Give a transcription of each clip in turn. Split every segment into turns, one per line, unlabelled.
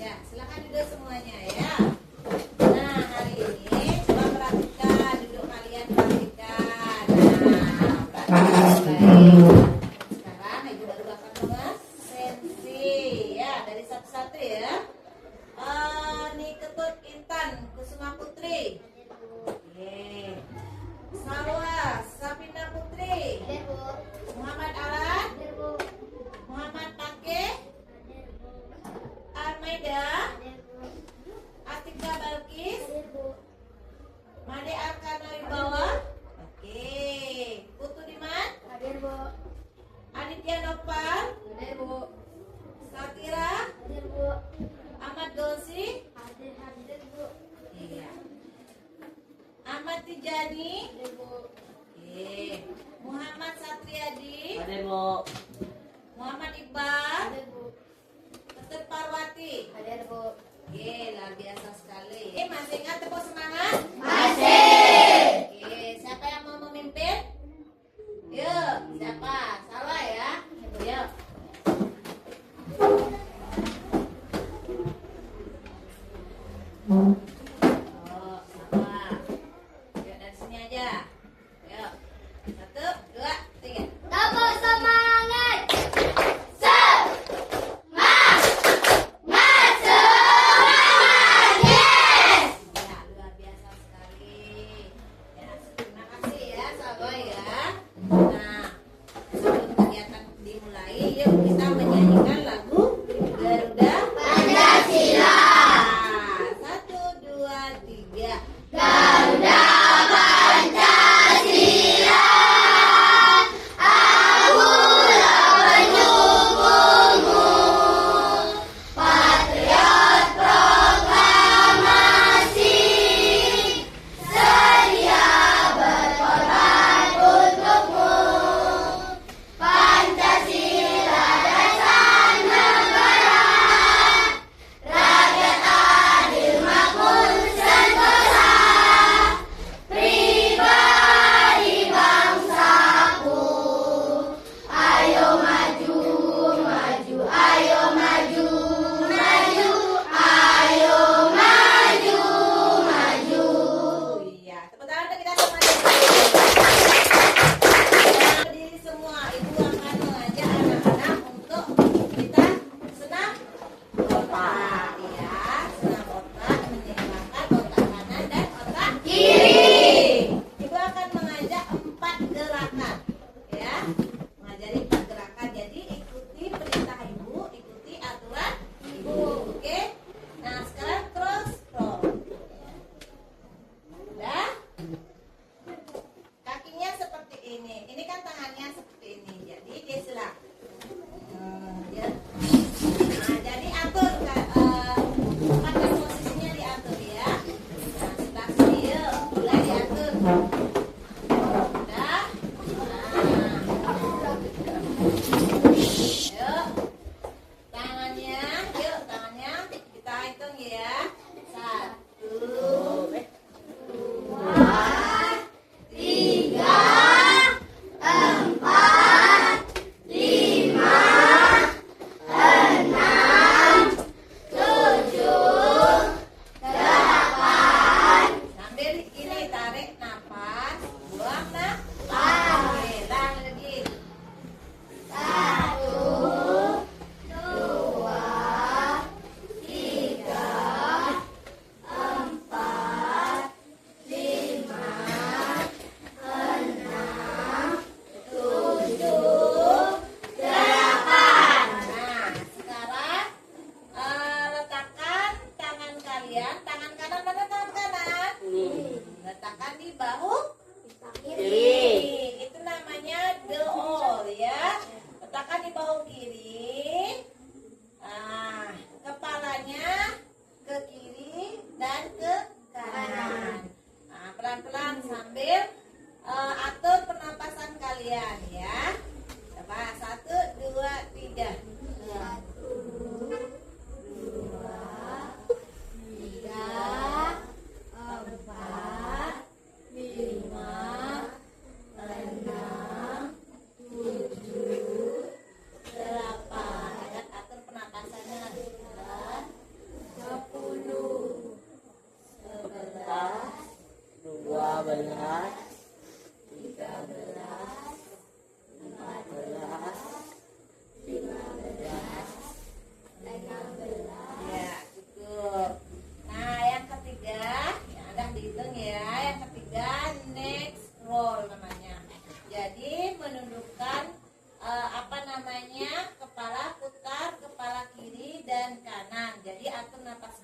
Ya, silakan duduk semuanya ya. Nah, hari ini coba perhatikan, duduk kalian perhatikan. Nah, perhatikan baik. Sekarang ibu baru akan mengulas sensi ya, dari satu-satu ya. Niketut Intan Kusuma Putri. Oke. Salwa Sapina Putri. Muhammad Alan. Muhammad Pake. Armeda. Atika Balkis. Made Arkana Wibawa. Oke. Putu Diman. Aditya Nopal. Satira. Ahmad Dosi. Iya. Ahmad Tijani. Oke. Muhammad Satriadi. Muhammad Iqbal. Dr. Parwati. Oke, luar biasa sekali. Masih ingat tepuk semangat? Masih. Oke, siapa yang mau memimpin? Yuk, siapa? Salah ya. Yuk. Oh, salah. Yuk, dari sini aja. Yuk. 1, 2, 3.
Tepuk semangat.
Ya, luar biasa sekali. Ya, terima kasih ya, Saboy ya. Nah, sebelum kegiatan dimulai, yuk kita menyanyikan lagu Garuda
Pancasila.
Nah, 1, 2, 3.
Garuda Pancasila. Akulah penyumbungmu. Patriot proklamasi. Sedia berkorban untukmu. Pancasila dasar negara. Rakyat adil makmur sentosa. Pribadi bangsaku. Ayo maju, maju, ayo maju, maju, ayo maju, maju.
Iya, tepuk tangan untuk kita semuanya. Berdiri semua, ibu akan mengajak anak-anak untuk kita senam otak. Ya, senam otak menyeimbangkan otak kanan dan otak kiri. Ibu akan mengajak 4 gerakan, ya, mengajari 4 gerakan. Jadi ikuti perintah ibu, ikuti aturan ibu. Oke? Nah, sekarang cross roll. Udah? Kakinya seperti ini. Ini kan tangannya seperti ini. Jadi dia sebelah. Ya. Nah, jadi atur pada posisinya diatur ya. Nah, sebelah sini yuk. Mulai diatur. Udah? Yuk. Tangannya, yuk tangannya kita hitung ya. 1,
3, 4, 5, 6, 7, 8.
sambil ini tarik nafas, buang nafas. Oke, tahan lagi.
1, 2, 3, 4, 5, 6, 7, 8.
Nah, sekarang letakkan tangan kalian, tangan kanan mana tangan kanan? Letakkan di bahu kiri. Itu namanya dool ya. Letakkan di bahu kiri. Nah, kepalanya ke kiri dan ke kanan. Nah, pelan-pelan sambil atur pernapasan kalian ya. Coba 1, 2, 3.
1, 2, 3, 4, 5,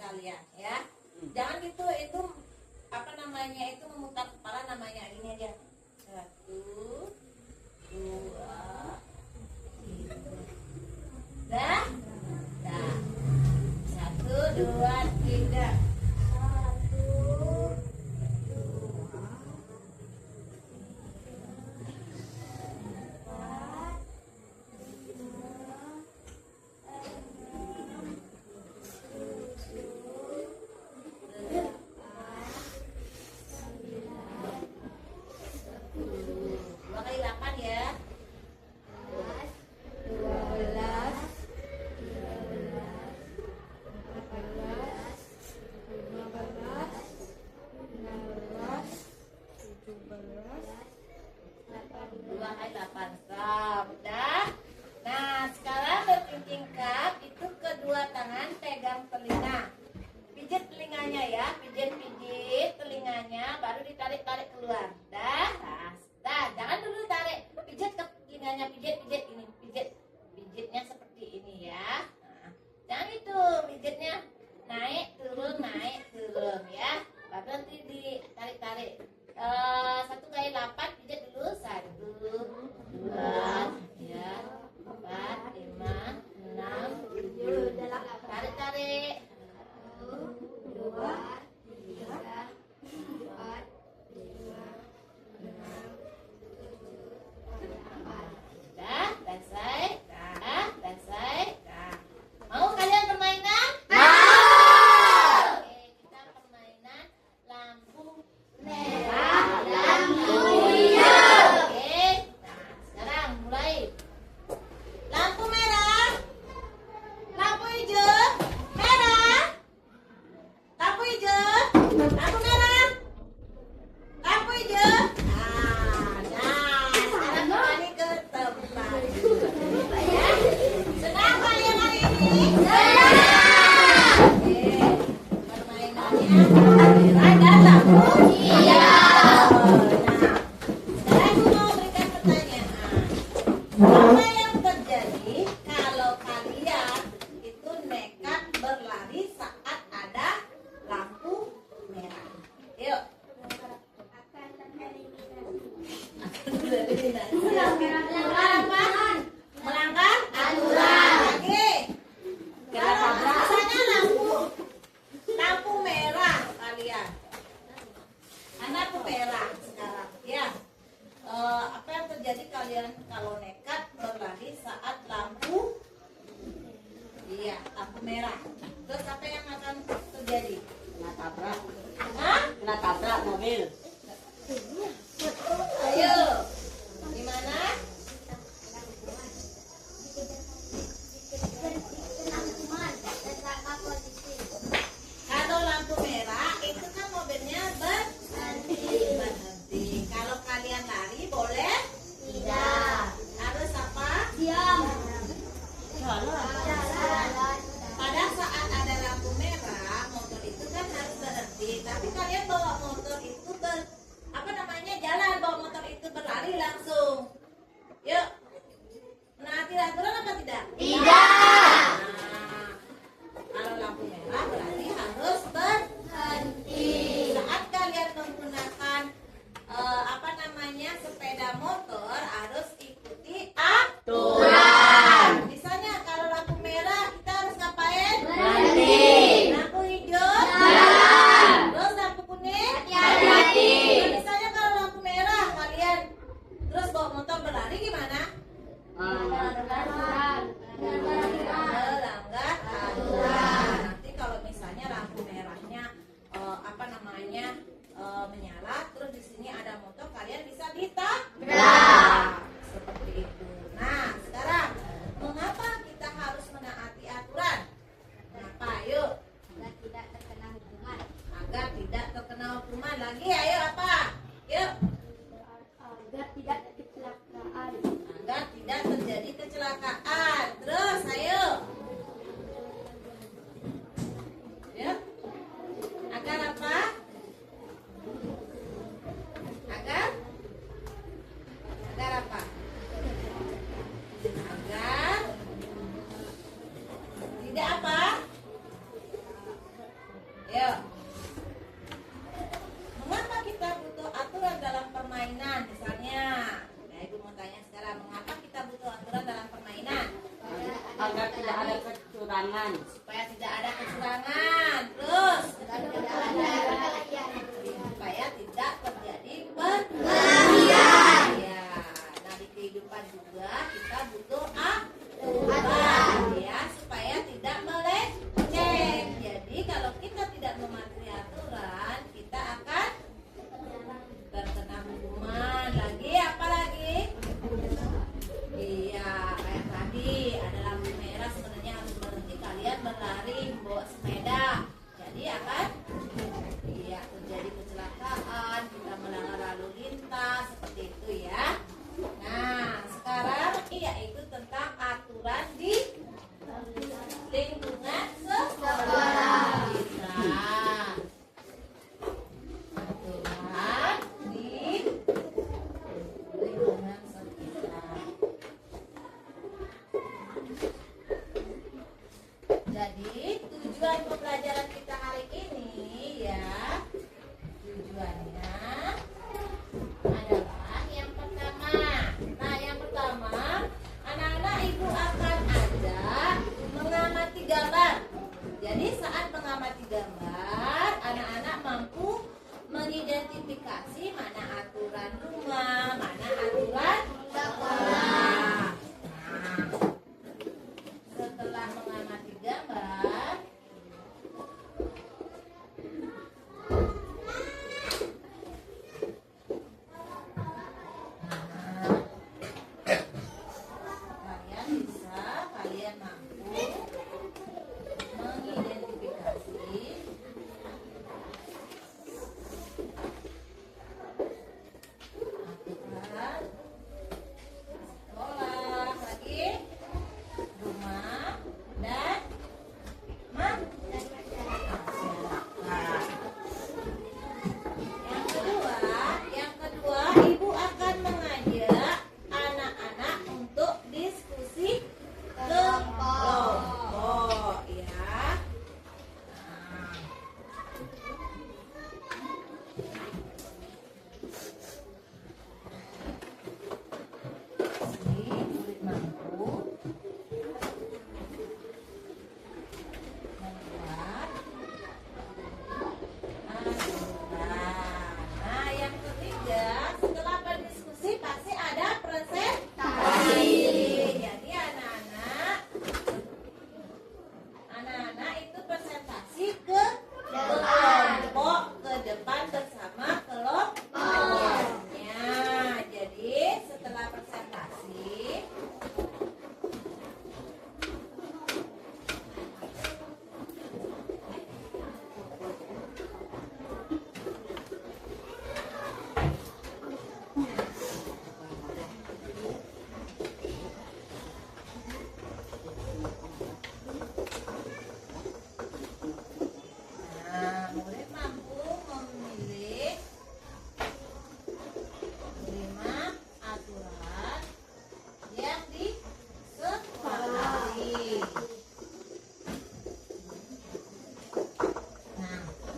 sekalian ya. Jangan gitu, itu apa namanya, itu memutar kepala, namanya ini aja. 1, 2, 3. Dah? Dah. 1, 2, 3. Dah. Nah, sekarang bertingkat itu kedua tangan pegang telinga. Pijit telinganya ya, pijit telinganya, baru ditarik-tarik keluar. Dah. Dah, jangan dulu tarik. Pijit ke telinganya, pijit ini, pijitnya seperti ini ya. Nah, jangan itu, pijitnya naik turun ya. Baru nanti ditarik-tarik. 1 kali 8 pijit dulu. 1, 2, 3, 4, 5, 6, 7. Tarik-tarik.
1, 2, 3, 4, 5, 6.
Dah, selesai. Dah. Mau kalian permainan? Oke, kita permainan lampu merah dan hijau. Oke, nah sekarang mulai. Lampu merah, lampu hijau, merah, lampu hijau, lampu merah, lampu hijau. Nah, sekarang kembali ke tempat. Ya, senang kalian hari ini? Oke, permainannya merah dan lampu hijau. Nah, sekarang aku mau berikan pertanyaan. Apa yang terjadi kalau kalian itu nekat berlari saat ada lampu merah? Yuk. Melanggar aturan. Lagi. Misalnya lampu merah kalian. Lampu merah sekarang. Ya. Apa yang terjadi kalian kalau nekat berlari saat lampu merah? Terus apa yang akan terjadi?
Kena tabrak mobil.
Ayo, gimana? Kalau lampu merah itu kan mobilnya berhenti. Kalau kalian lari boleh?
Tidak.
Harus apa?
Diam.
Pada saat ada lampu merah, motor itu kan harus berhenti. Tapi kalian bawa motor itu Yuk. Mengapa kita butuh aturan dalam permainan? Misalnya, nah, Ibu mau tanya sekarang, mengapa kita butuh aturan dalam permainan?
Agar tidak ada kecurangan.
Supaya tidak ada kecurangan. Terus, supaya tidak terjadi perkelahian. Ya, nah di kehidupan juga kita butuh aturan, ya, supaya tidak melenceng. Jadi kalau kita tidak mematuhi aturan, kita akan terkena hukuman. Lagi apa lagi? Iya, kayak tadi ada lampu merah, sebenarnya harus berhenti, kalian berlari membawa sepeda. Jadi akan terjadi kecelakaan, kita melanggar lalu lintas, seperti itu ya. Nah, sekarang yaitu tentang aturan di lingkungan sekolah kita. Aturan di lingkungan sekitar. Jadi tujuan pembelajaran kita hari ini ya, tujuannya adalah yang pertama. Nah, yang pertama, anak-anak ibu akan ajak mengamati gambar. Jadi saat mengamati gambar, anak-anak mampu mengidentifikasi mana aturan rumah, mana aturan sekolah. Nah, setelah mengamati gambar, kalian mampu mengidentifikasi aturan sekolah, lagi rumah dan masyarakat. Yang kedua, ibu akan mengajak anak-anak untuk diskusi kelompok, ya. Nah. Jadi, murid mampu membuat aturan. Nah, yang ketiga, setelah berdiskusi pasti ada presentasi. Jadi anak-anak itu presentasi ke kelompok, ke depan bersama kelompoknya. Jadi setelah presentasi, murid mampu memilih 5 aturan yang disepakati.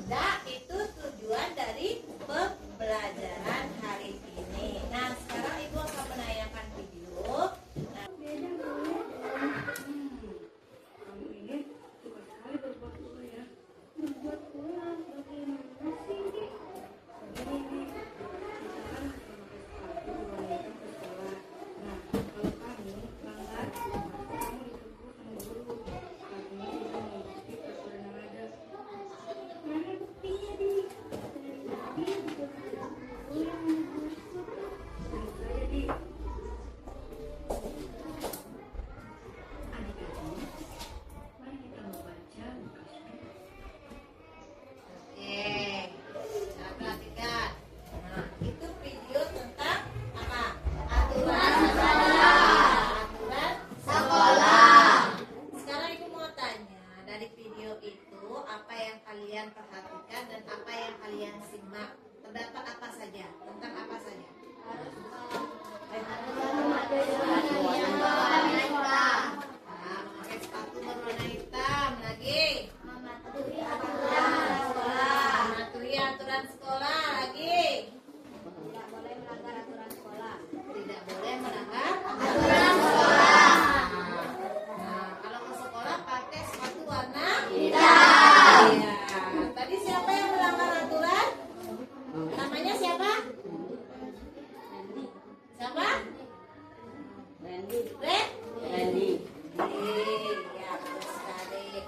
Nah, itu tujuan dari pembelajaran hari ini. Nah, sekarang ibu akan menayangkan video. Nah,
kamu ini suka sekali berbuat pula ya. Berbuat pula bagaimana sih? Begini nih, kita kan suka pakai sepatu dua meter ke sekolah. Nah, kalau kamu melanggar, maka kamu ditegur sama guru. Artinya itu mengikuti peraturan yang ada. Mana buktinya di? Dari tadi juga ada guru yang menegur itu. Tentu saja di. Adik-adik, mari kita membaca buku ini.
oke, nah, perhatikan. Nah, itu video tentang apa? Aturan sekolah. Sekarang ibu mau tanya, dari video itu apa yang kalian perhatikan dan apa yang kalian simak? Terdapat apa saja? Tentang apa saja? Memakai sepatu berwarna hitam. Lagi?
Mematuhi aturan.
aturan sekolah lagi.
Tidak boleh melanggar aturan sekolah.
Tidak boleh melanggar aturan sekolah. Nah, kalau ke sekolah pakai sepatu warna hitam. Iya. Tadi siapa yang melanggar aturan? Namanya siapa? Siapa?
Randy.
Red?
Randy.
Ya, betul sekali.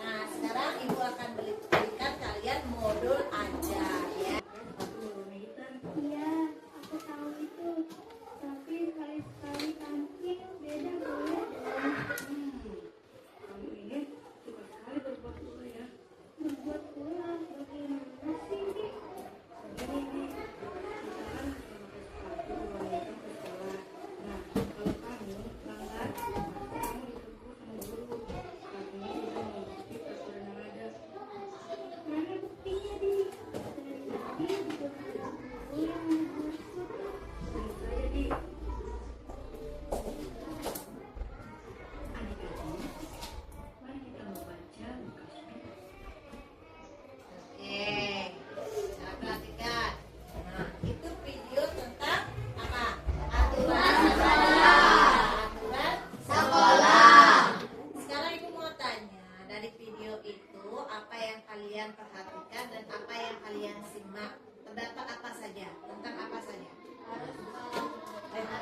Nah, sekarang ibu akan berikan kalian modul ajar ya.
Sepatu berwarna hitam.
Iya, aku tahu itu. Tapi sekali-sekali kancing beda boleh.
Kamu ini suka sekali berbuat ulah ya.
Membuat ulang bagaimana sih?
Begini nih, kita kan memakai sepatu berwarna hitam ke sekolah. Nah, kalau kamu langgar, pasti kamu ditegur sama guru. Sepatunya bisa mengikuti peraturan yang ada.
Mana buktinya, Di? Dari tadi juga ada guru yang menegur.
Tentu saja di adik-adik, mari kita membaca Mukasmin.
Oke, cara perhatikan. Nah, itu video tentang apa? Aturan sekolah. Aturan sekolah. Sekarang ibu mau tanya, dari video itu apa yang kalian perhatikan dan apa yang kalian simak? Terdapat apa saja? Tentang apa saja? Nah,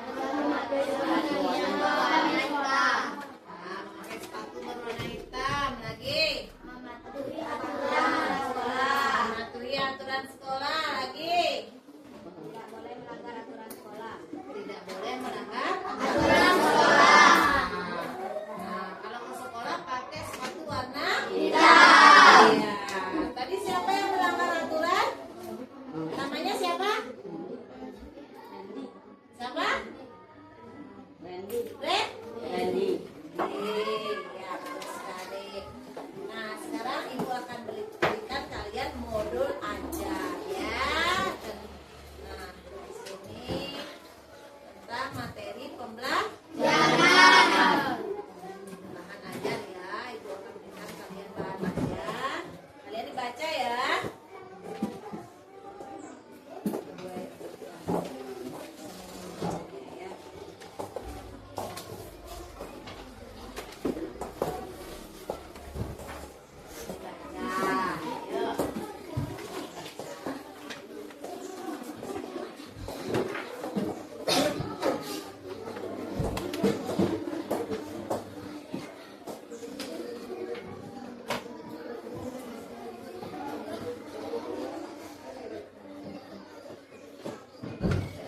memakai sepatu berwarna hitam. Lagi.
Mematuhi aturan sekolah.
Mematuhi aturan sekolah. Lagi.
Tidak boleh melanggar aturan sekolah.
Tidak boleh melanggar aturan sekolah. Nah, kalau ke sekolah pakai sepatu warna hitam. Iya. Tadi siapa yang melanggar aturan? Namanya siapa? Siapa?
Randy.
Red?
Randy.
Ya, betul sekali. Nah, sekarang ibu akan berikan kalian modul ajar ya. Nah, di sini tentang materi pembelajaran. Bahan ajar ya, ibu akan berikan kalian bahan ajar. Kalian dibaca ya. Ya. Nah, yuk.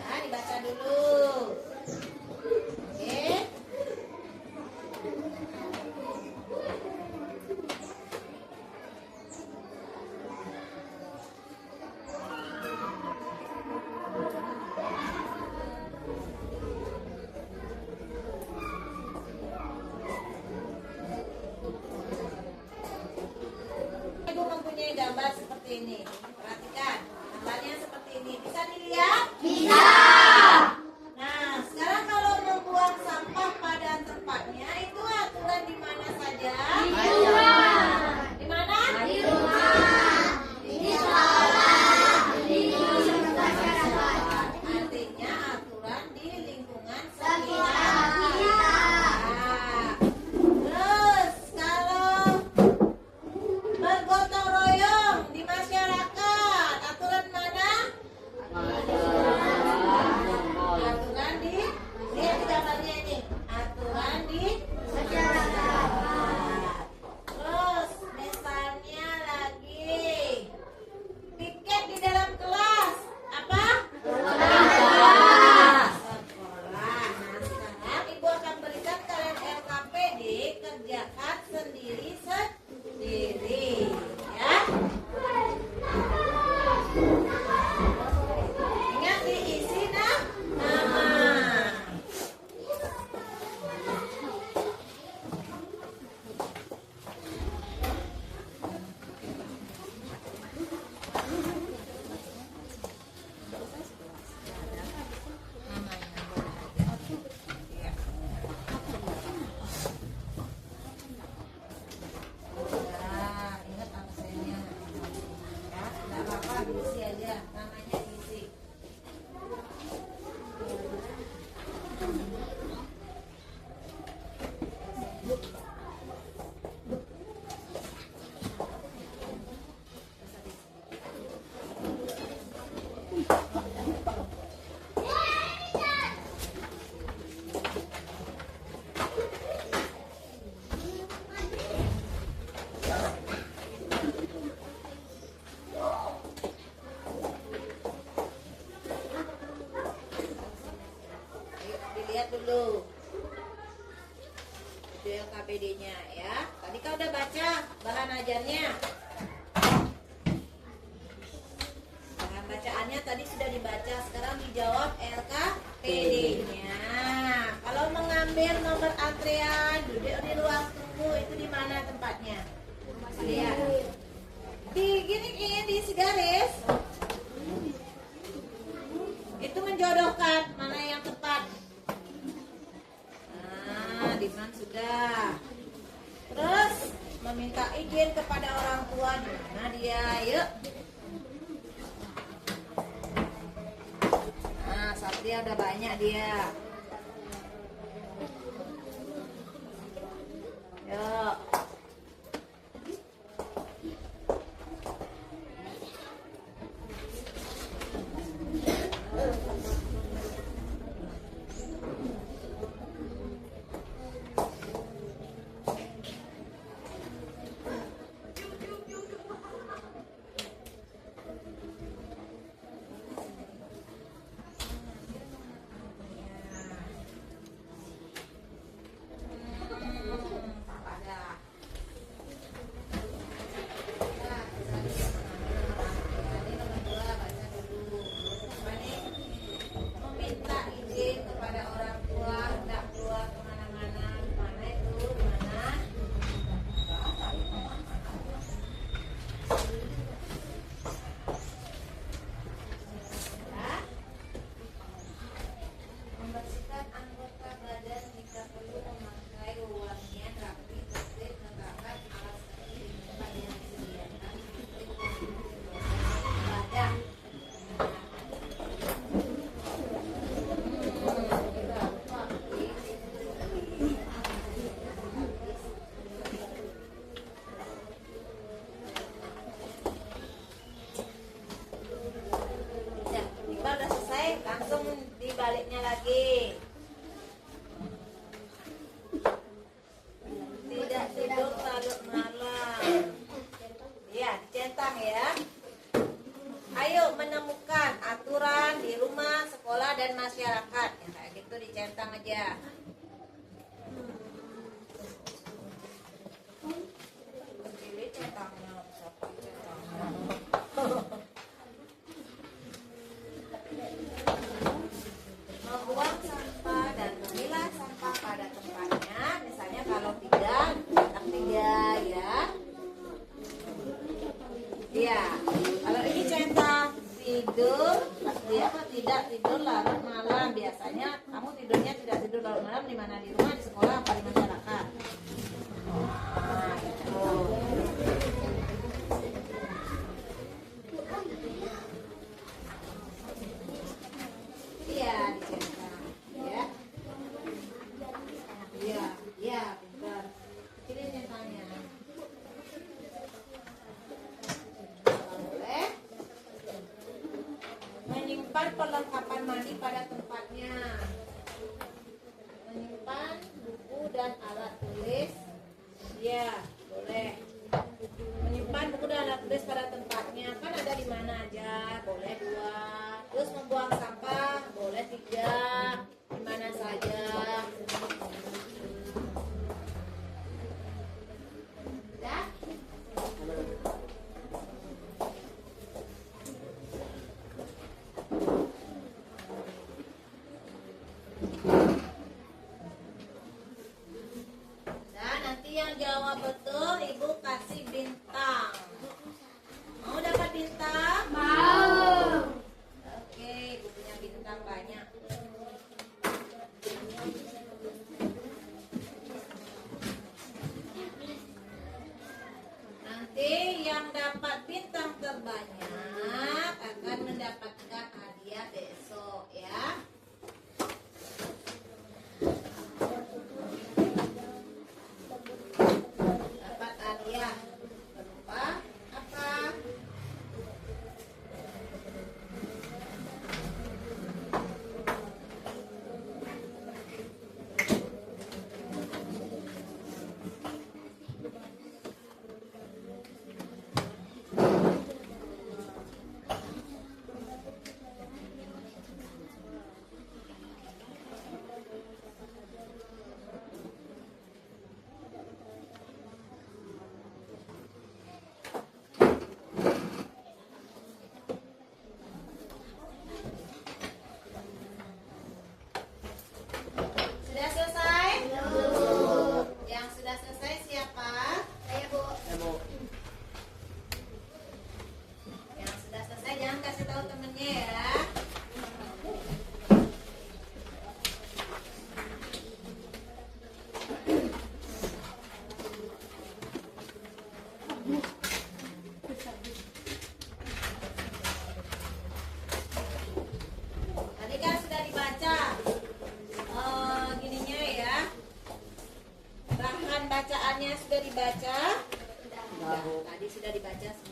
Nah, dibaca dulu. Oke. Ibu mempunyai gambar seperti ini. Perhatikan, gambarnya seperti ini. Bisa dilihat? Bisa. Nah, sekarang kalau membuang sampah pada tempatnya, itu aturan di mana saja? Di rumah. Di mana? Di rumah. Di sekolah. Di masyarakat. Artinya aturan di lingkungan sekitar kita. Nah, terus kalau bergotong royong di masyarakat, aturan mana? diisi aja, namanya diisi. Dilihat dulu video KBD-nya ya. Tadi kau udah baca bahan ajarnya. Bahan bacaannya tadi sudah dibaca, sekarang dijawab LKPD-nya. Kalau mengambil nomor antrean duduk di ruang tunggu itu di mana tempatnya? Lihat. Di gini diisi garis. Itu menjodohkan mana yang tepat. Diman sudah. Terus meminta izin kepada orang tua, di mana dia? Yuk. Nah, Satria udah banyak dia. Yuk. Meminta izin kepada orang tua hendak keluar kemana-mana. Mana itu? Mana? Ya. Membersihkan anggota badan jika perlu, memakai wewangian rapi, tertib, menggunakan alas kaki di tempat yang disediakan. Ibadah. Ya, Iqbal udah selesai, langsung dibaliknya lagi. Tidak tidur larut malam. Ya, dicentang ya. Ayo menemukan aturan di rumah, sekolah, dan masyarakat. Ya, kayak gitu dicentang aja. Pilih centangnya, siapa centangnya? Membuang sampah dan memilah sampah pada tempatnya. Misalnya kalau tidak, cetak 3 ya. Iya. Kalau ini centang tidur, pas dia mah tidak tidur larut malam. Biasanya kamu tidurnya tidak tidur larut malam di mana? Di rumah, di sekolah, apa di masyarakat? Nah, itu. Iya, dicentang. Ya. Iya, iya, pintar. Ini centangnya. Boleh. Menyimpan perlengkapan mandi pada tempatnya. Menyimpan buku dan alat tulis. Ya, boleh. Menyimpan buku dan alat tulis pada tempatnya. Kan ada di mana aja. Boleh 2. Terus membuang sampah. Boleh 3. Di mana saja. Ya. Dan nanti yang jawab betul Ibu kasih bintang.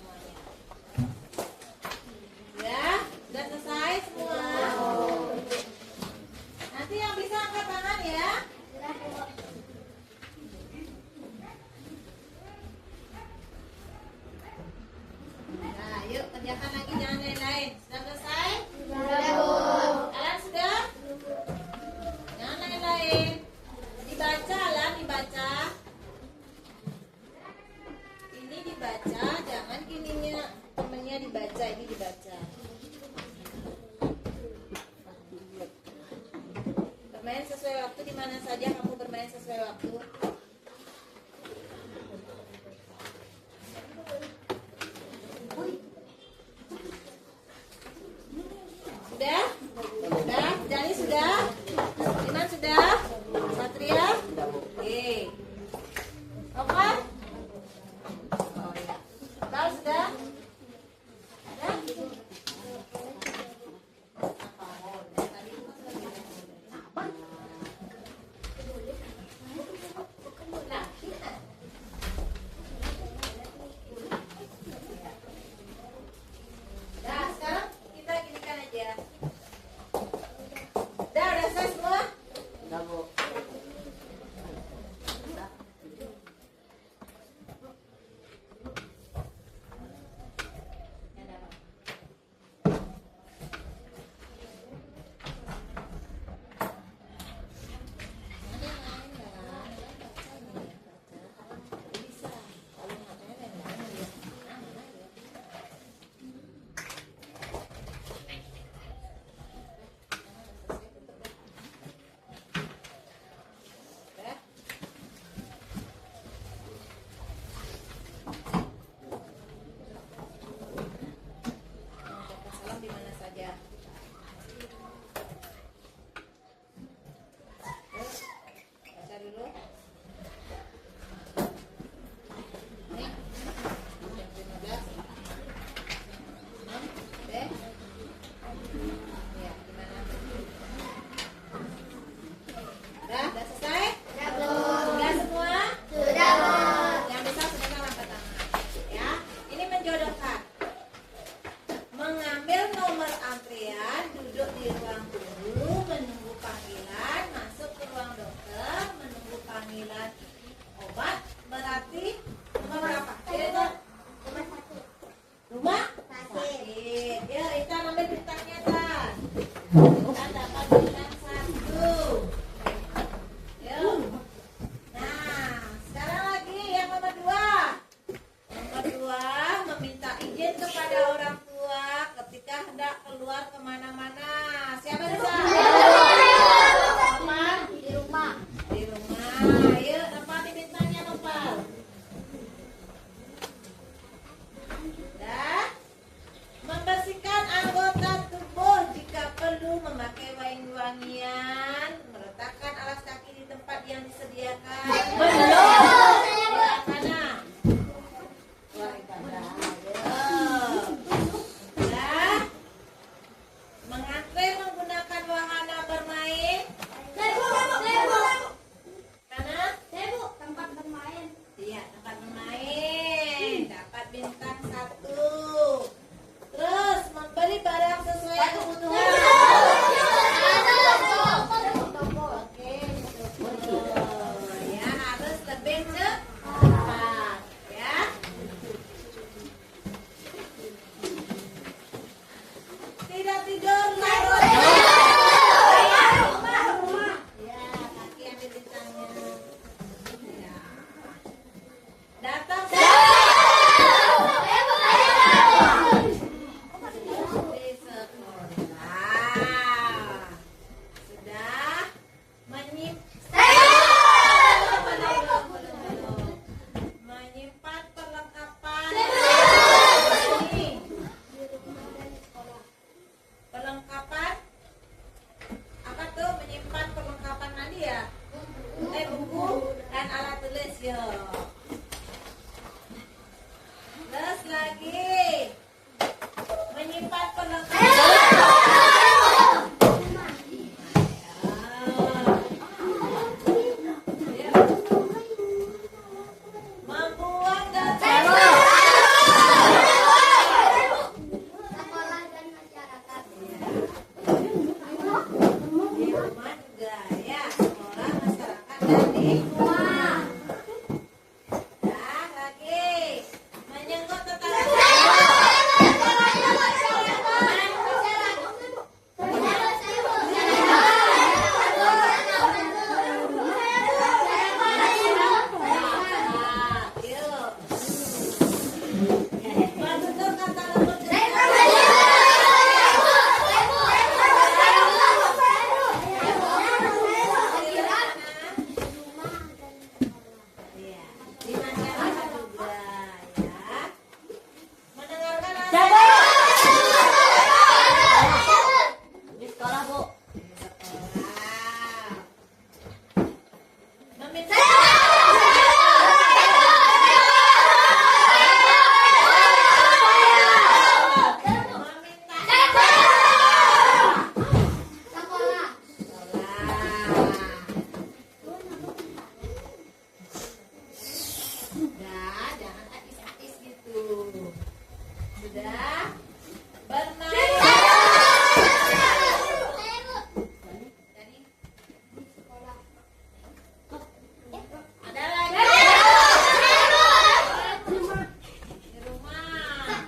semuanya. Ya, udah selesai semua. Nanti yang bisa angkat tangan ya. Nah, yuk kerjakan lagi, jangan lain-lain. Sudah selesai? Kalian sudah? Jangan lain-lain. Dibaca lah, dibaca. Ini dibaca, jangan gininya temennya dibaca, ini dibaca. Bermain sesuai waktu, di mana saja kamu bermain sesuai waktu. Sudah? Sudah? Jani sudah? Iman sudah? Satria? Oke. Oke? Oh ya. Kau sudah? Sudah? Nah, sekarang kita ginikan aja. Udah selesai semua?
Udah, Bu. Salam di mana saja. Baca dulu. Nih, jam 15. Deh. Ya, gimana? Udah selesai? Sudah semua? Yang bisa sudah angkat tangan. Ya, ini menjodohkan. Mengambil nomor antrian, duduk di ruang tunggu, menunggu panggilan, masuk ke ruang dokter, menunggu panggilan obat. Berarti rumah berapa? Rumah sakit. Ya, kita ambil bintangnya kan. Kita dapat bintang 1. Yuk. Nah, sekarang lagi yang nomor 2. Nomor 2, meminta izin kepada orang tua ketika hendak keluar kemana-mana. Siapa bisa? Teman? Di rumah. Ayo, tempati bintangnya, Nopal. Dah. Membersihkan anggota tubuh jika perlu, memakai wangi-wangian, meletakkan alas kaki di tempat yang disediakan. Belum. Mana? Wah, ibadah. Ayo. Dah. Mengantre menggunakan
Sudah? Bermain. Jadi, ada lagi? Di rumah.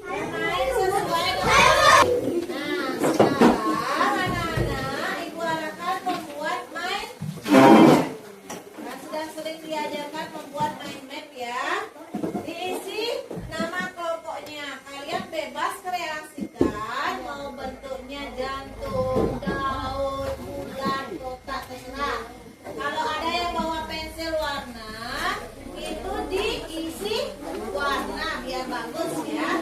Bermain sesuai dengan. Nah, sekarang anak-anak, Ibu arahkan membuat mind map. Nah, sudah sering diajarkan membuat mind map ya. Diisi nama kelompoknya. Kalian bebas kreasikan, mau bentuknya jantung, daun, bulan, kotak, terserah. Kalau ada yang bawa pensil warna, itu diisi warna biar bagus ya.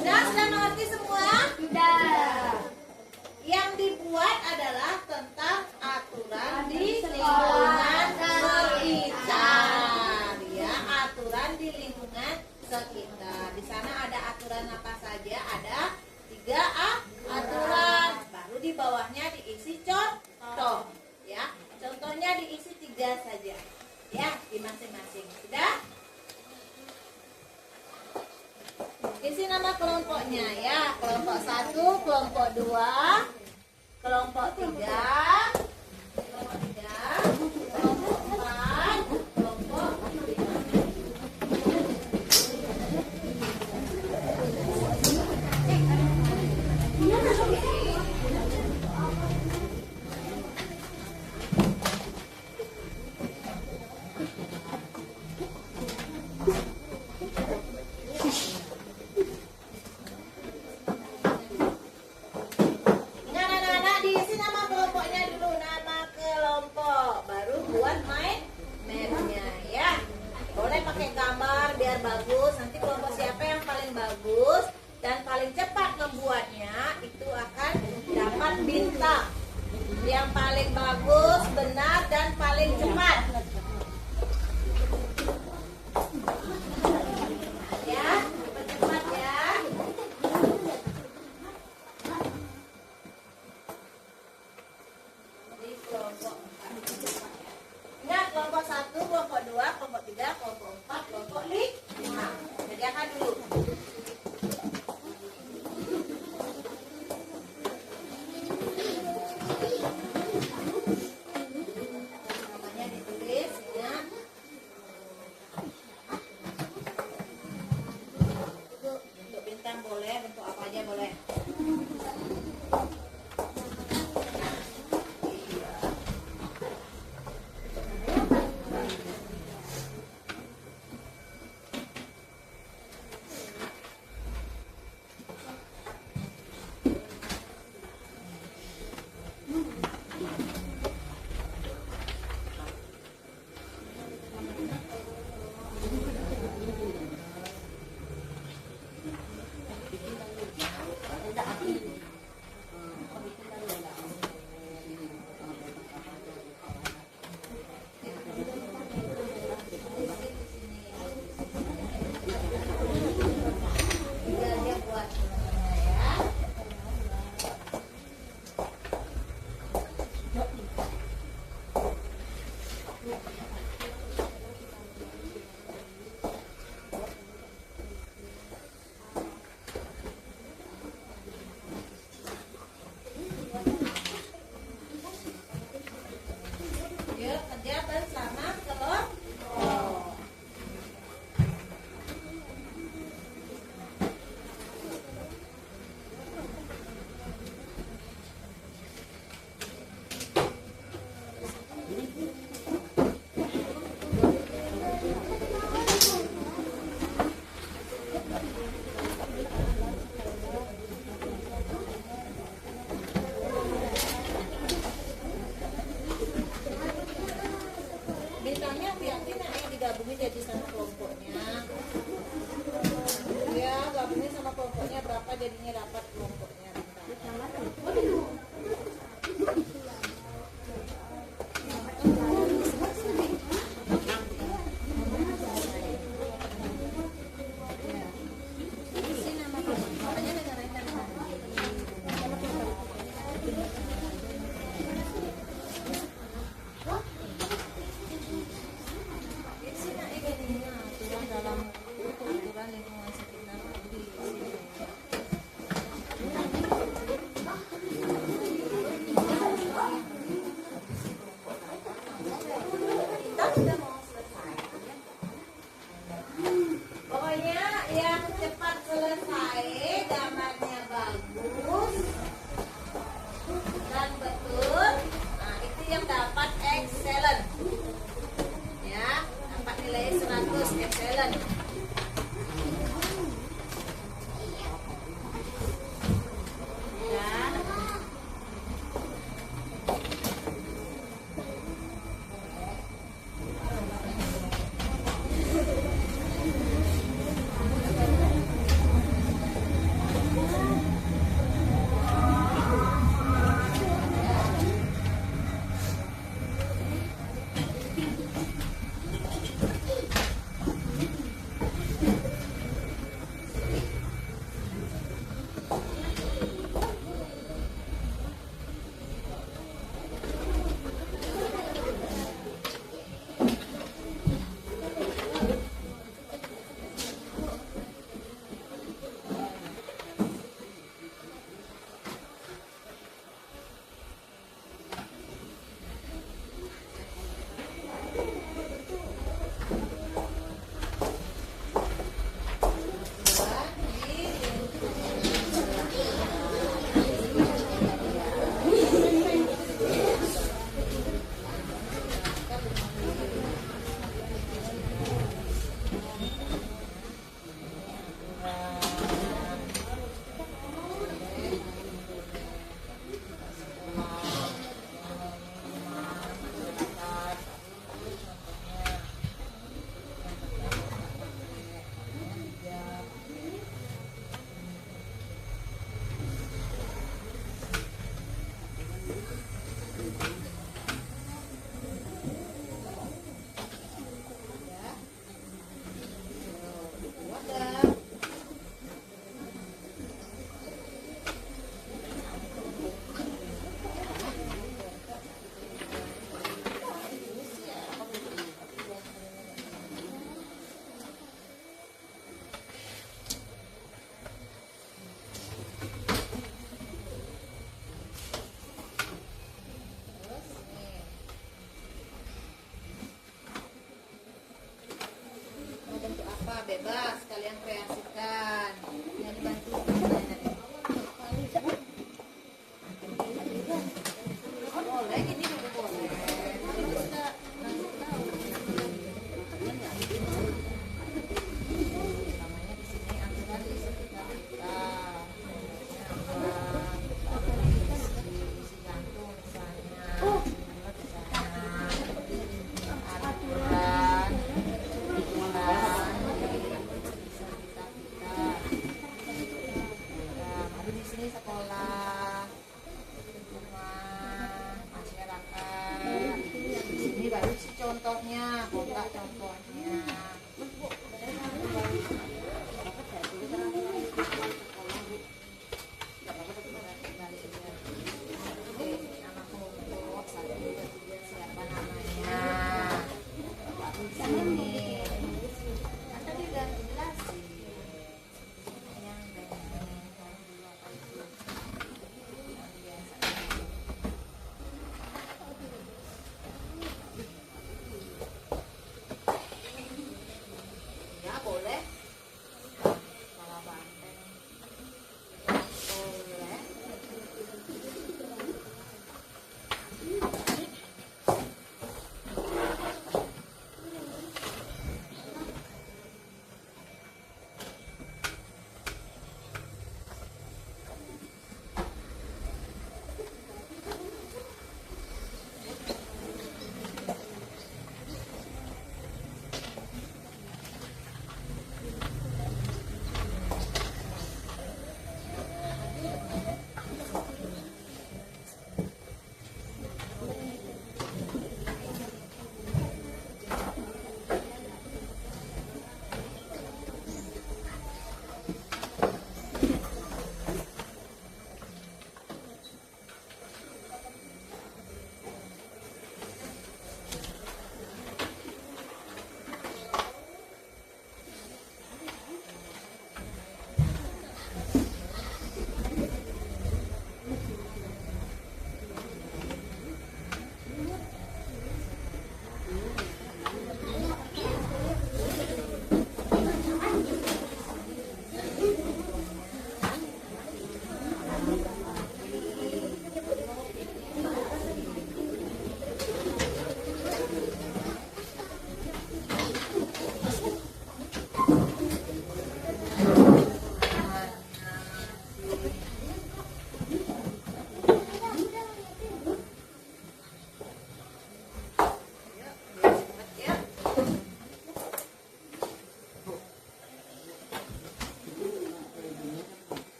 Sudah mengerti semua? Sudah. Yang dibuat adalah tentang aturan di lingkungan sekitar. Ya, aturan di lingkungan sekitar. Di sana ada aturan apa saja? Ada 3 aturan. Baru di bawahnya diisi contoh. Ya, contohnya diisi 3 saja. Ya, di masing-masing. Sudah? Isi nama kelompoknya ya. Kelompok 1, kelompok 2, kelompok 3, kelompok 4, kelompok 5. Ingat anak-anak, diisi nama kelompoknya dulu, nama kelompok, baru buat mind map-nya ya. Boleh pakai gambar biar bagus. Nanti kelompok siapa yang paling bagus dan paling cepat membuatnya itu akan dapat bintang. Yang paling bagus, benar dan paling cepat. Ya, cepat ya. Di kelompok 4. Ingat kelompok 1, kelompok 2, kelompok 3, kelompok 4, kelompok 5. Kerjakan dulu. Namanya ditulis ya. Bentuk bintang boleh, bentuk apa aja boleh. Tinggal dia buat ya. Yuk kerja bersama kelompok. Bintangnya biarin aja digabungin jadi sama kelompoknya. Ya, gabungin sama kelompoknya berapa jadinya dapat kelompoknya bintang. Isi nama kelompok. Makanya dengerin kan. Isi nak ini aturan dalam aturan lingkungan sekitar. selesai, gambarnya bagus dan betul, nah itu yang dapat excellent. Ya, dapat nilai 100 excellent. Ya. Bebas kalian kreasikan. Yang dibantu boleh gini juga boleh. Nanti kita nanti tahu. Namanya di sini aturan di sekitar kita. Isi jantung misalnya. Aturan.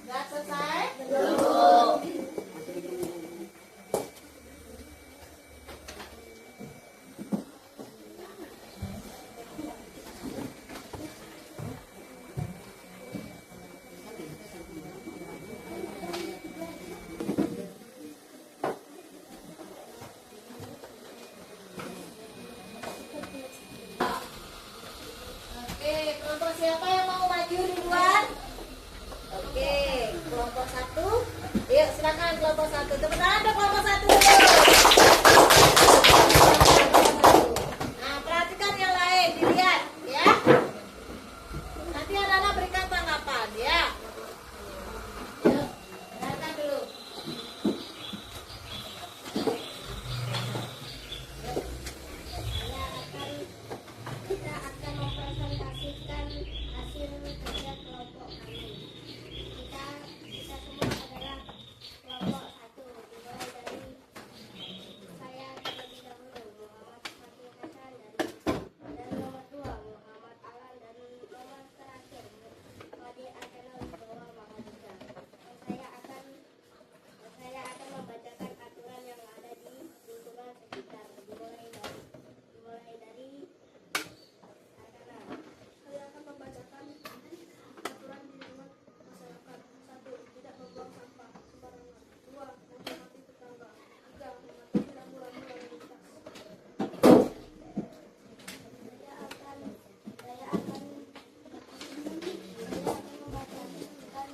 Sudah selesai? Oke, kelompok siapa yang mau maju duluan? Oke, kelompok 1. Yuk, silakan kelompok 1. Tepuk tangan untuk kelompok 1 dulu. Nah, perhatikan yang lain, dilihat ya. Nanti anak-anak berikan tanggapan ya. Yuk, dengarkan dulu.
Kita akan mempresentasikan hasil kerja kelompok kami. Kita semua adalah kelompok 1, dimulai dari saya terlebih dahulu, Muhammad Fatih Hasan, dan nomor 2 Muhammad Alan, dan nomor terakhir Madi Arkanal Wibawa Mahardika. Saya akan membacakan aturan yang ada di lingkungan sekitar, dimulai dari saya akan membacakan aturan di lingkungan masyarakat. 1. Tidak membuang sampah sembarangan. 2. Menghormati tetangga. 3. Mematuhi rambu-rambu lalu lintas. Saya akan membacakan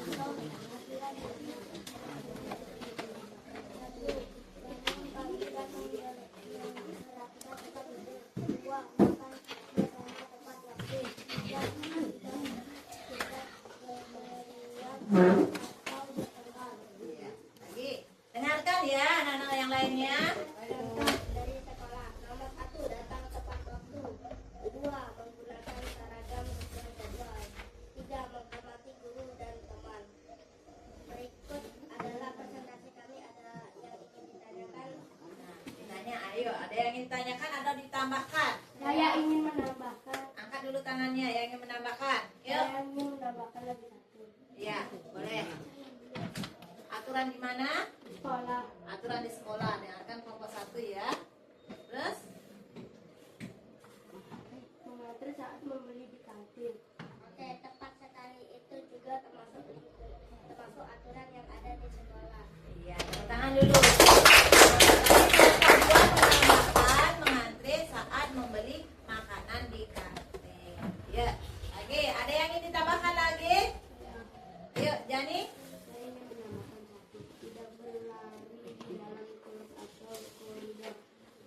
contoh aturan ini. 1. Bangun pagi dan merapikan tempat tidur. 2. Makan biasanya tepat waktu. 3. Tidak atau bertengkar.
Iya. Lagi, dengarkan ya anak-anak yang lainnya.
Contoh dari sekolah. Nomor 1. Datang tepat waktu. 2. Menggunakan seragam sesuai jadwal. 3. Menghormati guru dan teman. Berikut adalah presentasi kami. Ada yang ingin ditanyakan?
Ditanya, ayo, ada yang ingin ditanyakan atau ditambahkan?
Saya ingin menambahkan.
Angkat dulu tangannya yang ingin menambahkan. Yuk.
Saya ingin menambahkan lagi 1.
Iya, boleh. Aturan di mana?
Sekolah.
Aturan di sekolah. Dengarkan kelompok 1 ya. Terus?
Mengatur saat membeli di kantin. Oke, tepat sekali. Itu juga termasuk aturan yang ada di sekolah.
Iya, tepuk tangan dulu. Buat menambahkan mengantri saat membeli makanan di kantin. Ya, lagi. Ada yang ingin ditambahkan lagi? Yuk, Jani.
Saya ingin menambahkan 1. Tidak berlari di dalam kelas atau koridor.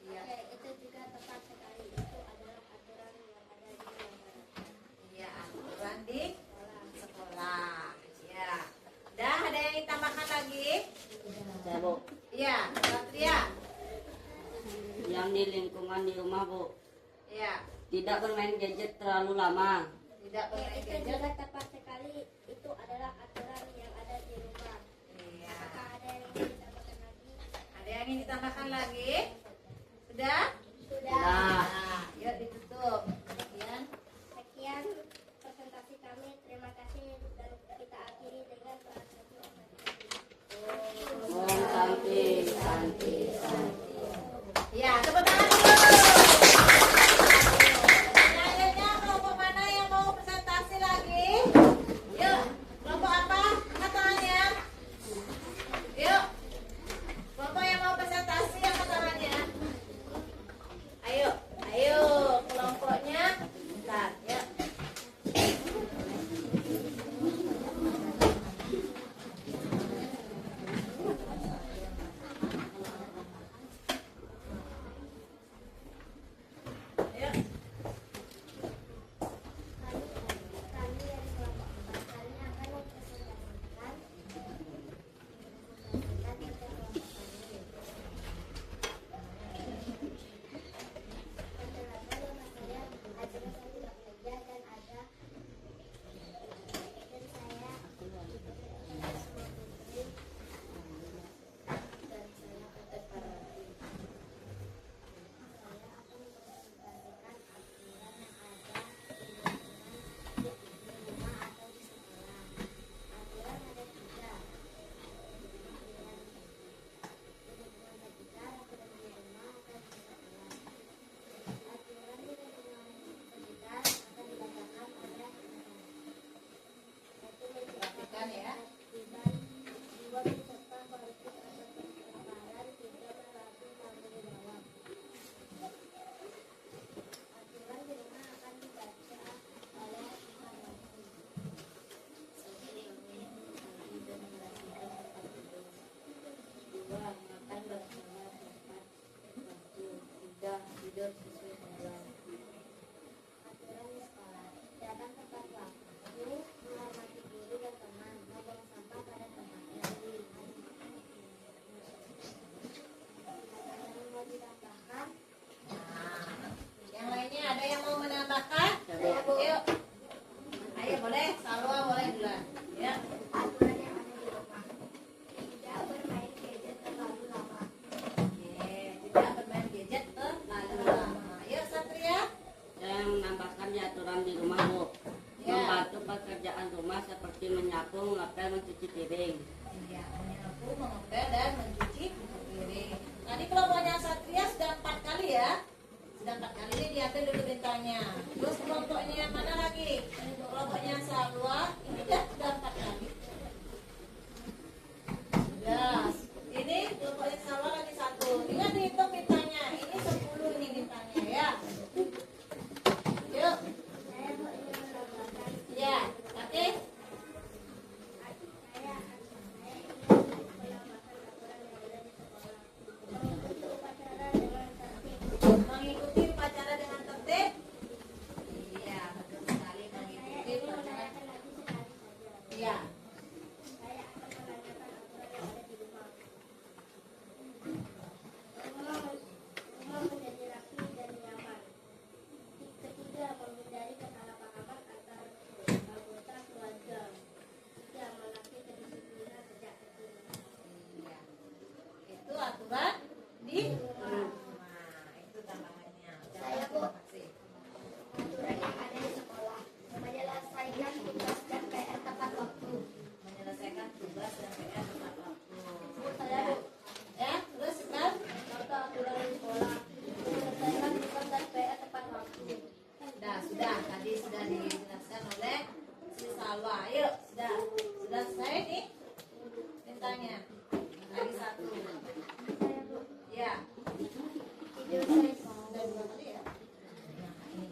Iya.
Oke, itu juga tepat sekali. Itu adalah aturan yang ada di masyarakat.
Iya, aturan di sekolah. Ya. Dah, ada yang ingin tambahkan lagi?
Ya, Bu.
Iya, Satria.
Yang di lingkungan di rumah, Bu.
Iya.
Tidak bermain gadget terlalu lama.
Tidak
Oke,
boleh
itu
gadget.
juga tepat sekali. Itu adalah aturan yang ada di rumah.
Iya.
Apakah ada yang ingin ditambahkan lagi?
Ada yang ingin ditambahkan lagi? Sudah?
Sudah.
Nah, yuk ditutup. Sekian.
Sekian presentasi kami. Terima kasih dan kita akhiri dengan prasasti
Om Santi, Santi, Santi.
Ya, tepuk tangan dulu. Selanjutnya kelompok mana yang mau presentasi lagi? Yuk, kelompok apa? Angkat tangannya. Yuk, kelompok yang mau presentasi angkat tangannya. Ayo, ayo, kelompoknya. Bentar, yuk.
membantu pekerjaan rumah seperti menyapu, mengepel, mencuci piring.
Iya, menyapu, mengepel, dan mencuci piring. Tadi kelompoknya Satria sudah 4 kali ya. Sudah 4 kali ini diambil dulu bintangnya. Terus kelompoknya yang mana lagi? Kelompoknya Salwa, ini sudah 4 kali. Sudah. Ini kelompoknya Salwa lagi 1. Ingat dihitung bintangnya. Ini 10 ini bintangnya ya. Yuk. Ya, oke. Mengikuti upacara dengan tertib. Iya, betul sekali mengikuti upacara. Iya.
Rumah menjadi rapi dan nyaman. Ketiga, menghindari kesalahpahaman antar anggota keluarga. Tiga, melatih kedisiplinan sejak kecil.
Iya. Itu aturan di rumah. Itu tambahannya.
Saya, Bu.
Terima kasih.
Aturan yang ada di sekolah. Menyelesaikan tugas dan PR tepat waktu.
Menyelesaikan tugas dan PR tepat waktu.
Saya, Bu.
Ya, terus kan?
Contoh aturan di sekolah. Menyelesaikan tugas dan PR tepat waktu.
Sudah. Tadi sudah dijelaskan oleh si Salwa. Ayo, sudah selesai nih bintangnya. Lagi 1.
Saya, Bu.
Ya.
Tidur saya.
Sudah 2 kali ya. Nah, ini.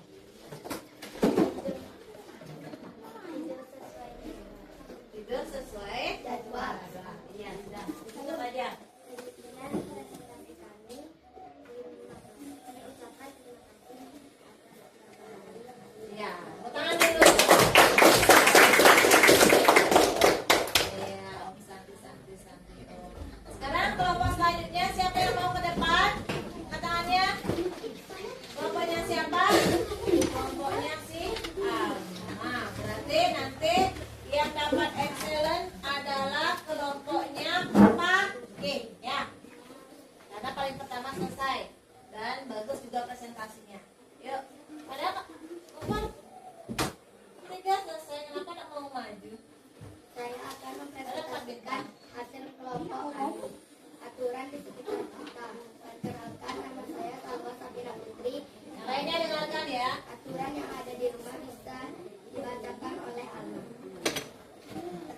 Tidur sesuai
Tidur sesuai
jadwal.
Iya, sudah. Itu aja.
Kedisiplinan rekomendasi kami. Saya ucapkan terima kasih atas
Ya, tepuk tangan dulu. Ya, Om santai. Om. Sekarang kelompok selanjutnya siapa yang mau ke depan? Tangannya. Kelompoknya siapa? Kelompoknya si Alma. Berarti nanti yang dapat excellent adalah kelompoknya Pagi, ya. Karena paling pertama selesai dan bagus juga presentasinya. Yuk, ada apa? Umar, 3 selesai. Kenapa tak mau maju?
Saya akan mempresentasikan hasil kelompok aturan di sekitar kita. Perkenalkan, nama saya Salwa Sabira Putri.
Yang lainnya dengarkan ya.
Aturan yang ada di rumah bisa dibacakan oleh Alma.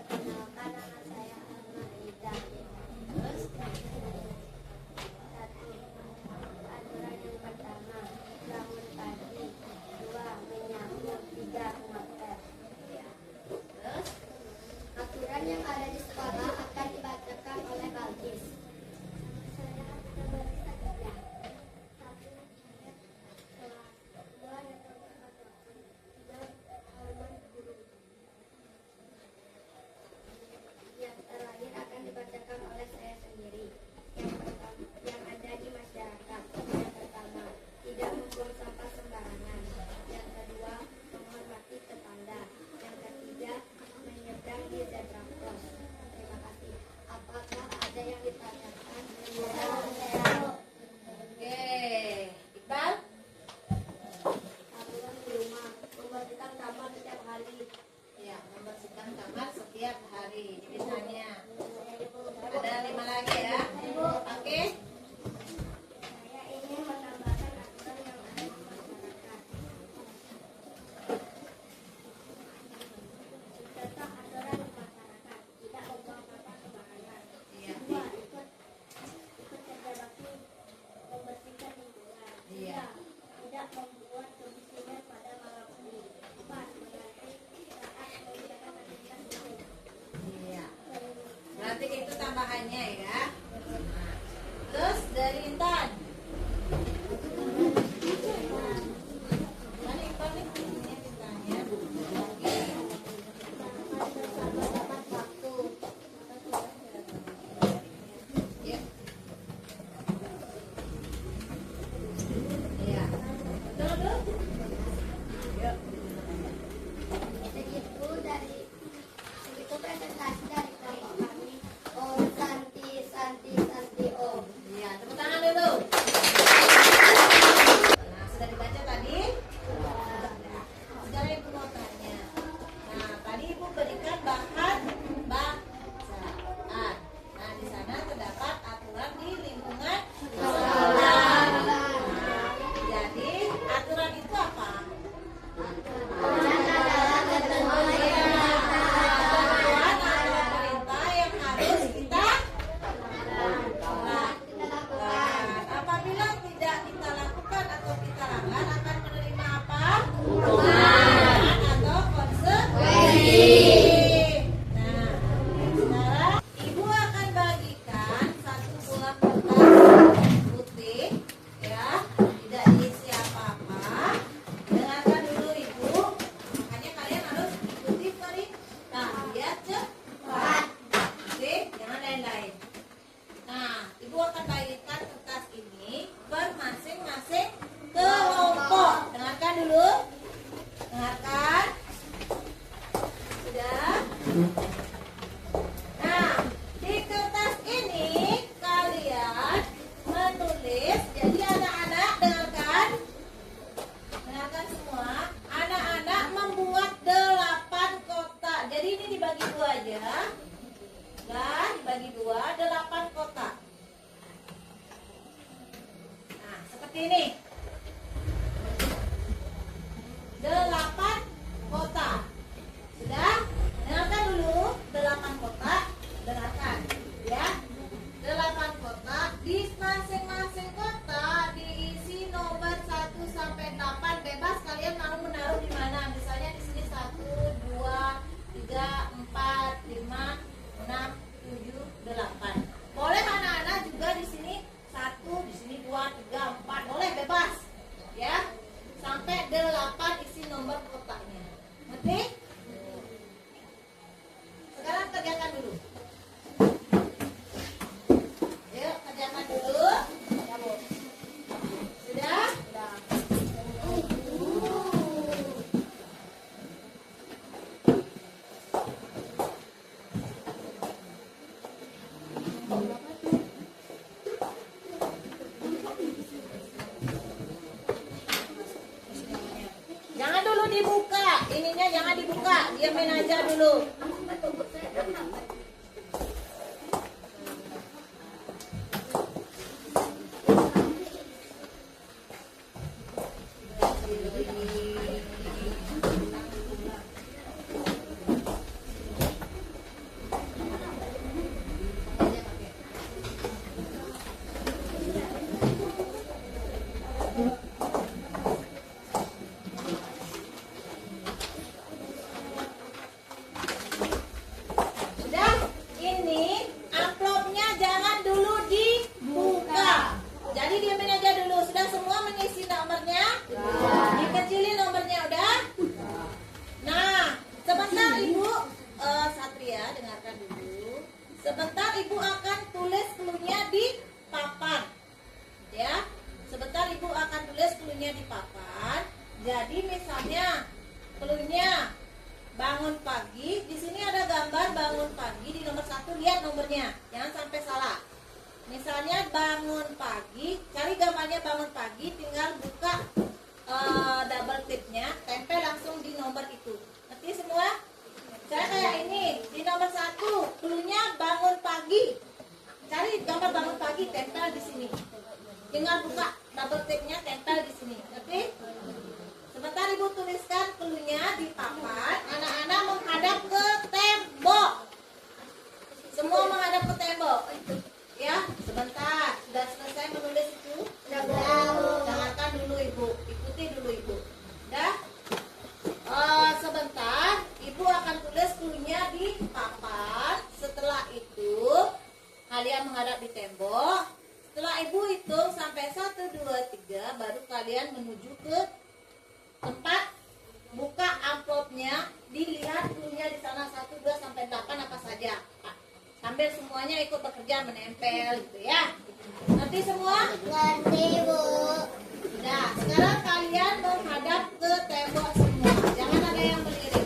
Perkenalkan, nama saya Alma Ida.
Terus,
Satu, aturan yang pertama, bangun pagi. 2, menyapu. 3, mengepel.
terus.
Aturan yang ada di sekolah akan dibacakan oleh Balkis. Saya akan berita 3. 1, kelas 2, halaman guru. Yang terakhir akan dibacakan oleh saya sendiri. Yang pertama, yang ada di masyarakat. Yang pertama, tidak membuang sampah sembarangan. Yang kedua, menghormati tetangga. Yang ketiga, menyeberang di zebra cross. Terima kasih. Apakah ada yang ditanyakan?
Oke, Iqbal.
Aturan di rumah, membersihkan kamar setiap hari.
Ya, membersihkan kamar setiap hari. Ini bintangnya. Ada 5 lagi ya. Oke.
Saya ingin menambahkan aturan yang ada di masyarakat. Contoh aturan di masyarakat, tidak membuang sampah sembarangan.
Iya.
2, ikut kerja bakti membersihkan lingkungan.
Iya.
3, tidak membuat kemiskinan pada malam hari. 4, menanti saat mengerjakan aktivitas fisik.
Iya. Berarti itu tambahannya ya. Nah, terus dari Intan. Mana Iqbal nih? Ini bintangnya. Oke.
Bersama tepat waktu.
Ya. Iya. Betul. Yuk.
Segitu presentasi dari kelompok kami. Oh, Santi, oh.
Iya, tepuk tangan dulu. Nah, di kertas ini kalian menulis. Jadi anak-anak dengarkan. Dengarkan semua. Anak-anak membuat 8 kotak. Jadi ini dibagi 2 aja. Nah, dibagi 2, 8 kotak. Nah, seperti ini. 8 kotak. Sudah? Dengarkan dulu 8 kotak. Dengarkan ya. 8 kotak. Di masing-masing kotak diisi nomor 1 sampai 8. Bebas kalian mau menaruh di mana. Misalnya di sini 1, 2, 3, 4, 5, 6, 7, 8. Boleh anak-anak juga di sini 1, di sini 2, 3, 4. Boleh bebas. Ya. Sampai 8 isi nomor kotaknya. Ngerti? Sekarang kerjakan dulu. Yuk, kerjakan dulu. Sudah? Jangan dulu dibuka. Ininya jangan dibuka. Diamin aja dulu. Sudah? Ini amplopnya jangan dulu dibuka. Jadi diamin aja dulu. Sudah semua mengisi nomornya? Dikecilin nomornya udah? Nah, sebentar Ibu Satria dengarkan dulu. Sebentar Ibu akan tulis cluenya di papan. Ya. Sebentar Ibu akan tulis cluenya di papan. Jadi misalnya cluenya bangun pagi, di sini ada gambar bangun pagi di nomor 1, lihat nomornya, jangan sampai salah. Misalnya bangun pagi, cari gambarnya bangun pagi, tinggal buka double tipnya, tempel langsung di nomor itu. Ngerti semua? Saya kayak ini, di nomor 1, cluenya bangun pagi. Cari gambar bangun pagi, tempel di sini. Tinggal buka double tipnya, tempel di sini. Ngerti? Sebentar Ibu tuliskan cluenya di papan. Anak-anak menghadap ke tembok. Semua menghadap ke tembok. Ya, sebentar. Sudah selesai menulis itu? Dengarkan dulu Ibu. Ikuti dulu Ibu. Udah? Sebentar. Ibu akan tulis cluenya di papan. Setelah itu kalian menghadap di tembok. Setelah Ibu hitung sampai 1, 2, 3, baru kalian menuju ke tempat buka amplopnya, dilihat cluenya di sana 1, 2 sampai 8 apa saja. Sambil semuanya ikut bekerja menempel gitu ya. Ngerti semua?
Ngerti, Bu.
Nah, sekarang kalian menghadap ke tembok semua. Jangan ada yang melirik.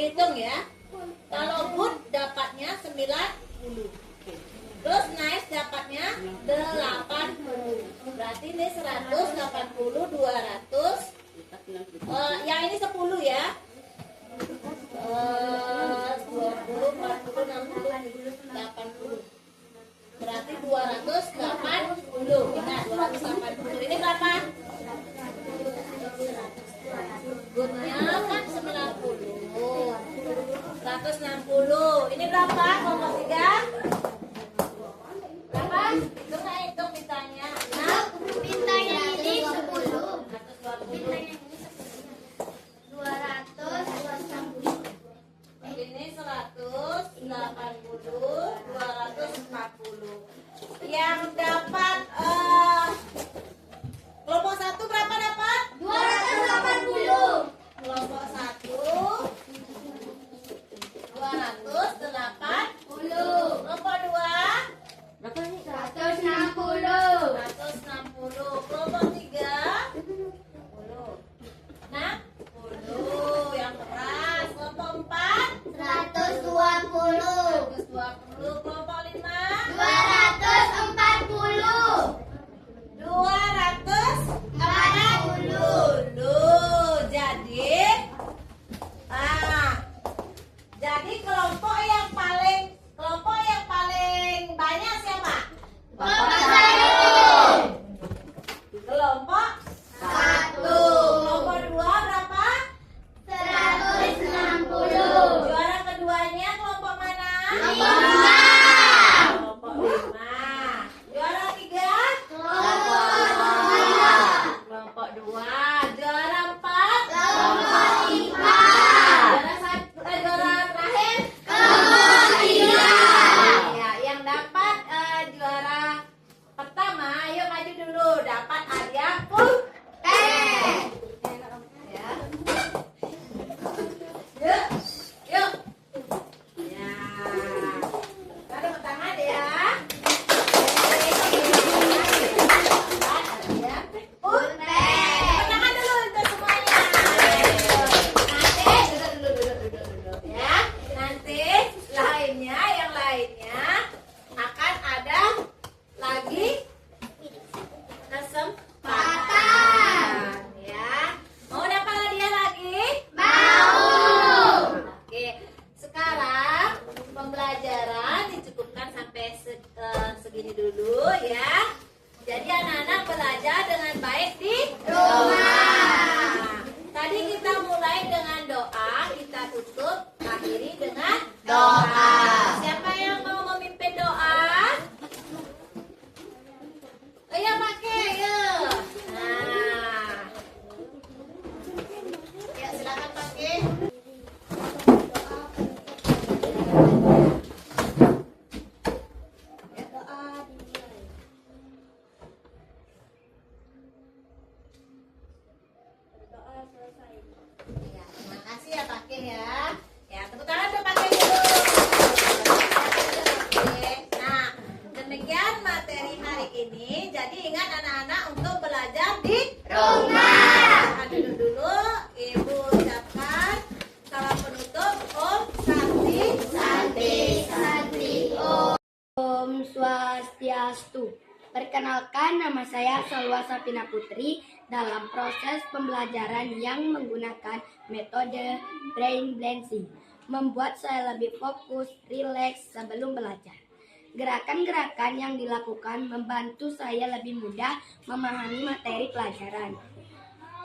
Dihitung ya. Kalau good dapatnya 90. Terus nice dapatnya 80. Berarti ini 180, 200. Yang ini 10 ya. 20, 40, 60, 80. Berarti 280. Ingat 280. Ini berapa? Goodnya kan 90. 160. Ini berapa? Kelompok 3? Berapa? Itu nggak hitung mintanya. Nah,
Bintangnya ini 10.
120.
280.
Ini 180, 240. Yang dapat kelompok 1 berapa dapat?
280.
Kelompok 1 280. Kelompok 2
Berapa nih?
160.
160. Kelompok 3 60. Yang keras. Kelompok 4
120.
120. Kelompok 5
240.
240. Jadi kelompok yang paling banyak siapa?
Bapak saya.
Kelompok 1. Kelompok 2 berapa?
160.
Juara keduanya kelompok mana? Kelompok 5. Juara 3? Kelompok 2. Juara 4? Juara terakhir? Ya, yang dapat juara pertama, ayo maju dulu. Dapat hadiah ya. Yuk, yuk. Ya. Kita tepuk tangan ya. Tepuk tangan dulu untuk semuanya. Nanti duduk ya. Nanti yang lainnya akan ada lagi kesempatan ya. Mau dapat hadiah lagi? Oke, sekarang pembelajaran dicukupkan sampai segini dulu ya. Jadi anak-anak belajar dengan baik di rumah. Tadi kita mulai dengan doa, kita tutup, akhiri dengan doa. Siapa yang mau memimpin doa? Ayo pakai, yuk. Nah, ya silakan pakai. Ya, terima kasih ya pakai ya. Ya, tepuk tangan untuk pakai dulu. Oke. Nah, demikian materi hari ini. Jadi ingat anak-anak untuk belajar di rumah. Duduk dulu, Ibu ucapkan salam penutup. Om Santi.
Om Swastiastu. Perkenalkan, nama saya Salwa Sapina Putri. Dalam proses pembelajaran yang menggunakan metode brain balancing, membuat saya lebih fokus, rileks sebelum belajar. Gerakan-gerakan yang dilakukan membantu saya lebih mudah memahami materi pelajaran.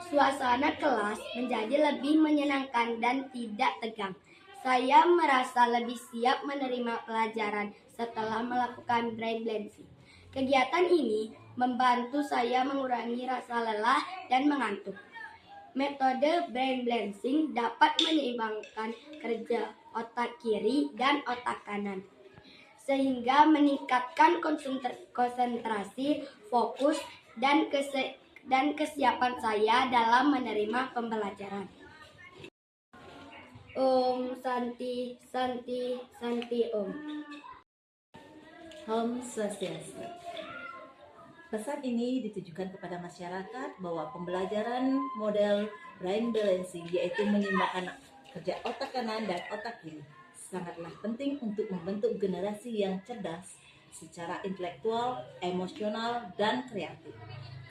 Suasana kelas menjadi lebih menyenangkan dan tidak tegang. Saya merasa lebih siap menerima pelajaran setelah melakukan brain balancing. Kegiatan ini membantu saya mengurangi rasa lelah dan mengantuk. Metode brain balancing dapat menyeimbangkan kerja otak kiri dan otak kanan, sehingga meningkatkan konsentrasi, fokus, dan kesiapan saya dalam menerima pembelajaran. Om Santi, Santi, Santi Om.
Om Swastiastu. Pesan ini ditujukan kepada masyarakat bahwa pembelajaran model brain balancing, yaitu menyeimbangkan
kerja otak kanan dan otak kiri sangatlah penting untuk membentuk generasi yang cerdas secara intelektual, emosional, dan kreatif.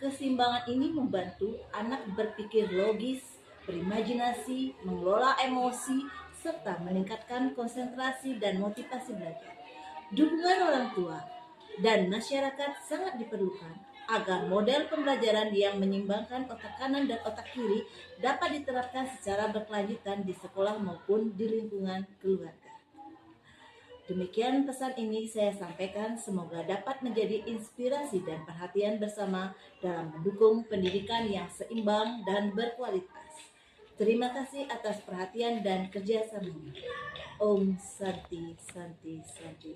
Keseimbangan ini membantu anak berpikir logis, berimajinasi, mengelola emosi, serta meningkatkan konsentrasi dan motivasi belajar. Dukungan orang tua dan masyarakat sangat diperlukan agar model pembelajaran yang menyimbangkan otak kanan dan otak kiri dapat diterapkan secara berkelanjutan di sekolah maupun di lingkungan keluarga. Demikian pesan ini saya sampaikan, semoga dapat menjadi inspirasi dan perhatian bersama dalam mendukung pendidikan yang seimbang dan berkualitas. Terima kasih atas perhatian dan kerjasamanya. Om Santi Santi Santi.